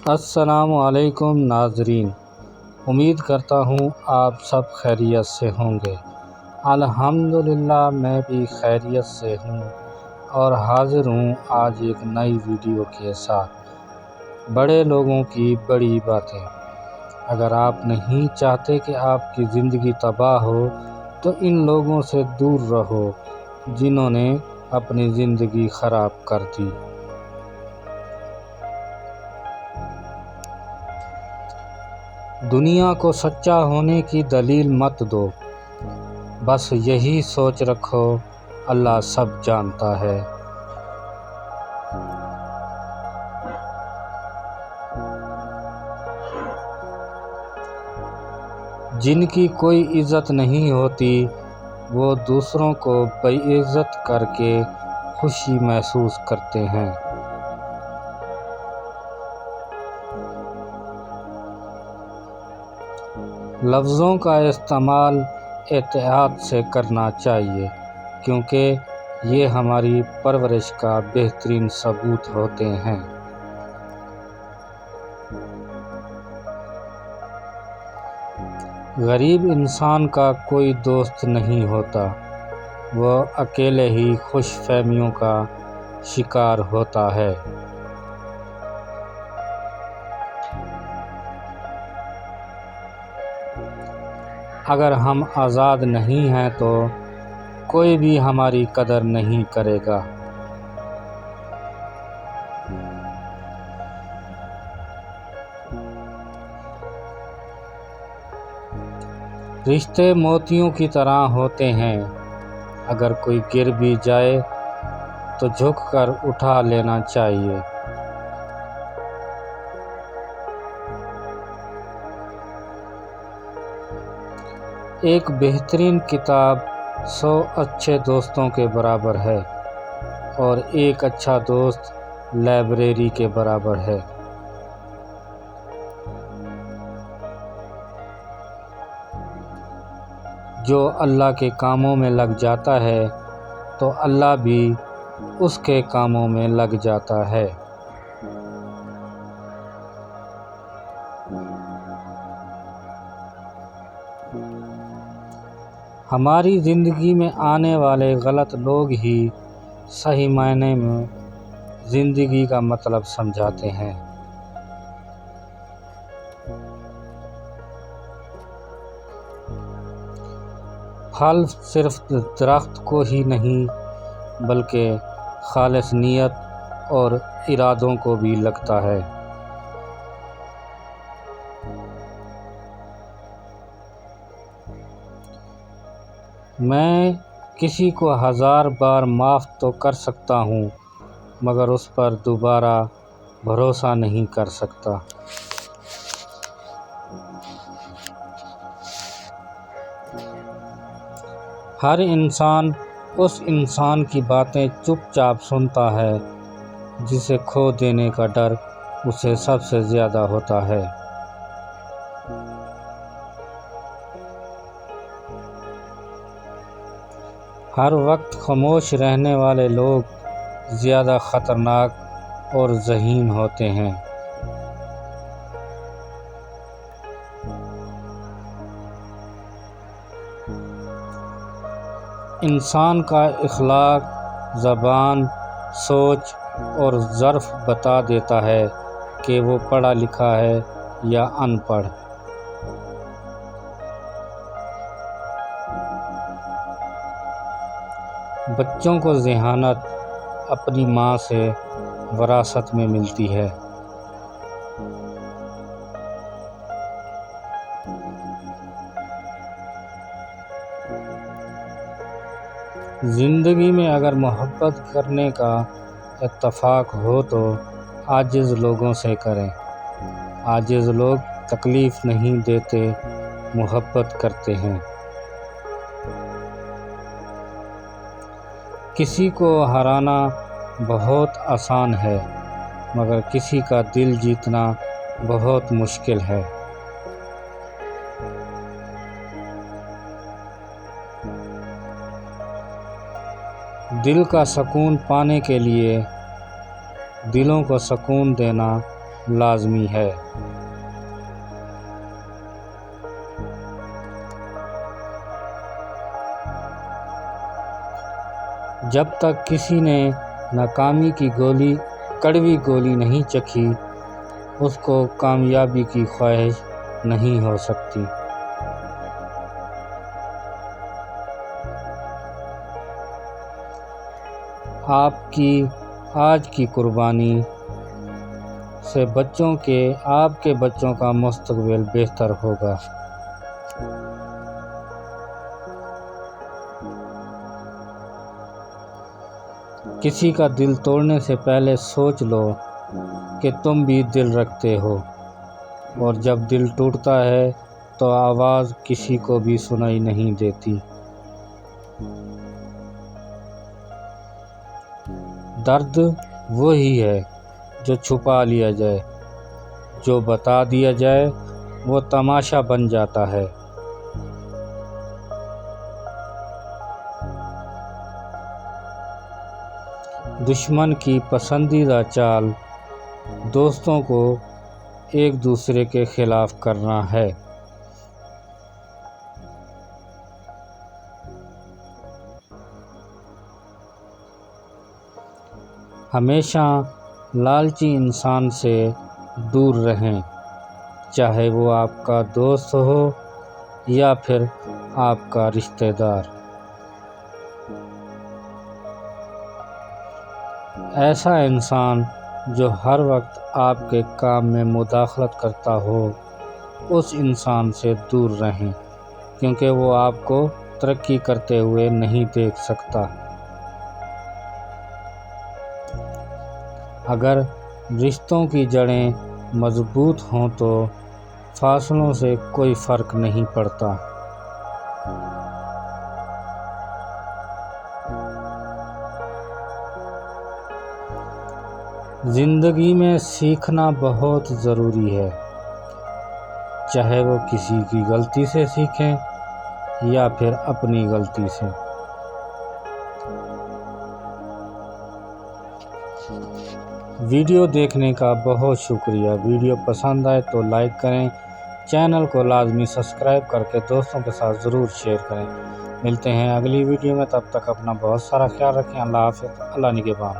السلام علیکم ناظرین، امید کرتا ہوں آپ سب خیریت سے ہوں گے۔ الحمدللہ میں بھی خیریت سے ہوں اور حاضر ہوں آج ایک نئی ویڈیو کے ساتھ۔ بڑے لوگوں کی بڑی باتیں۔ اگر آپ نہیں چاہتے کہ آپ کی زندگی تباہ ہو تو ان لوگوں سے دور رہو جنہوں نے اپنی زندگی خراب کر دی۔ دنیا کو سچا ہونے کی دلیل مت دو، بس یہی سوچ رکھو اللہ سب جانتا ہے۔ جن کی کوئی عزت نہیں ہوتی وہ دوسروں کو بے عزت کر کے خوشی محسوس کرتے ہیں۔ لفظوں کا استعمال احتیاط سے کرنا چاہیے کیونکہ یہ ہماری پرورش کا بہترین ثبوت ہوتے ہیں۔ غریب انسان کا کوئی دوست نہیں ہوتا، وہ اکیلے ہی خوش فہمیوں کا شکار ہوتا ہے۔ اگر ہم آزاد نہیں ہیں تو کوئی بھی ہماری قدر نہیں کرے گا۔ رشتے موتیوں کی طرح ہوتے ہیں، اگر کوئی گر بھی جائے تو جھک کر اٹھا لینا چاہیے۔ ایک بہترین کتاب 100 اچھے دوستوں کے برابر ہے اور ایک اچھا دوست لائبریری کے برابر ہے۔ جو اللہ کے کاموں میں لگ جاتا ہے تو اللہ بھی اس کے کاموں میں لگ جاتا ہے۔ ہماری زندگی میں آنے والے غلط لوگ ہی صحیح معنی میں زندگی کا مطلب سمجھاتے ہیں۔ پھل صرف درخت کو ہی نہیں بلکہ خالص نیت اور ارادوں کو بھی لگتا ہے۔ میں کسی کو 1000 بار معاف تو کر سکتا ہوں مگر اس پر دوبارہ بھروسہ نہیں کر سکتا۔ ہر انسان اس انسان کی باتیں چپ چاپ سنتا ہے جسے کھو دینے کا ڈر اسے سب سے زیادہ ہوتا ہے۔ ہر وقت خاموش رہنے والے لوگ زیادہ خطرناک اور ذہین ہوتے ہیں۔ انسان کا اخلاق، زبان، سوچ اور ظرف بتا دیتا ہے کہ وہ پڑھا لکھا ہے یا ان پڑھ۔ بچوں کو ذہانت اپنی ماں سے وراثت میں ملتی ہے۔ زندگی میں اگر محبت کرنے کا اتفاق ہو تو عاجز لوگوں سے کریں۔ عاجز لوگ تکلیف نہیں دیتے، محبت کرتے ہیں۔ کسی کو ہرانا بہت آسان ہے مگر کسی کا دل جیتنا بہت مشکل ہے۔ دل کا سکون پانے کے لیے دلوں کو سکون دینا لازمی ہے۔ جب تک کسی نے ناکامی کی کڑوی گولی نہیں چکھی، اس کو کامیابی کی خواہش نہیں ہو سکتی۔ آپ کی آج کی قربانی سے آپ کے بچوں کا مستقبل بہتر ہوگا۔ کسی کا دل توڑنے سے پہلے سوچ لو کہ تم بھی دل رکھتے ہو، اور جب دل ٹوٹتا ہے تو آواز کسی کو بھی سنائی نہیں دیتی۔ درد وہی ہے جو چھپا لیا جائے، جو بتا دیا جائے وہ تماشا بن جاتا ہے۔ دشمن کی پسندیدہ چال دوستوں کو ایک دوسرے کے خلاف کرنا ہے۔ ہمیشہ لالچی انسان سے دور رہیں، چاہے وہ آپ کا دوست ہو یا پھر آپ کا رشتہ دار۔ ایسا انسان جو ہر وقت آپ کے کام میں مداخلت کرتا ہو، اس انسان سے دور رہیں، کیونکہ وہ آپ کو ترقی کرتے ہوئے نہیں دیکھ سکتا۔ اگر رشتوں کی جڑیں مضبوط ہوں تو فاصلوں سے کوئی فرق نہیں پڑتا۔ زندگی میں سیکھنا بہت ضروری ہے، چاہے وہ کسی کی غلطی سے سیکھیں یا پھر اپنی غلطی سے۔ ویڈیو دیکھنے کا بہت شکریہ۔ ویڈیو پسند آئے تو لائک کریں، چینل کو لازمی سبسکرائب کر کے دوستوں کے ساتھ ضرور شیئر کریں۔ ملتے ہیں اگلی ویڈیو میں، تب تک اپنا بہت سارا خیال رکھیں۔ اللہ حافظ، اللہ نگہبان۔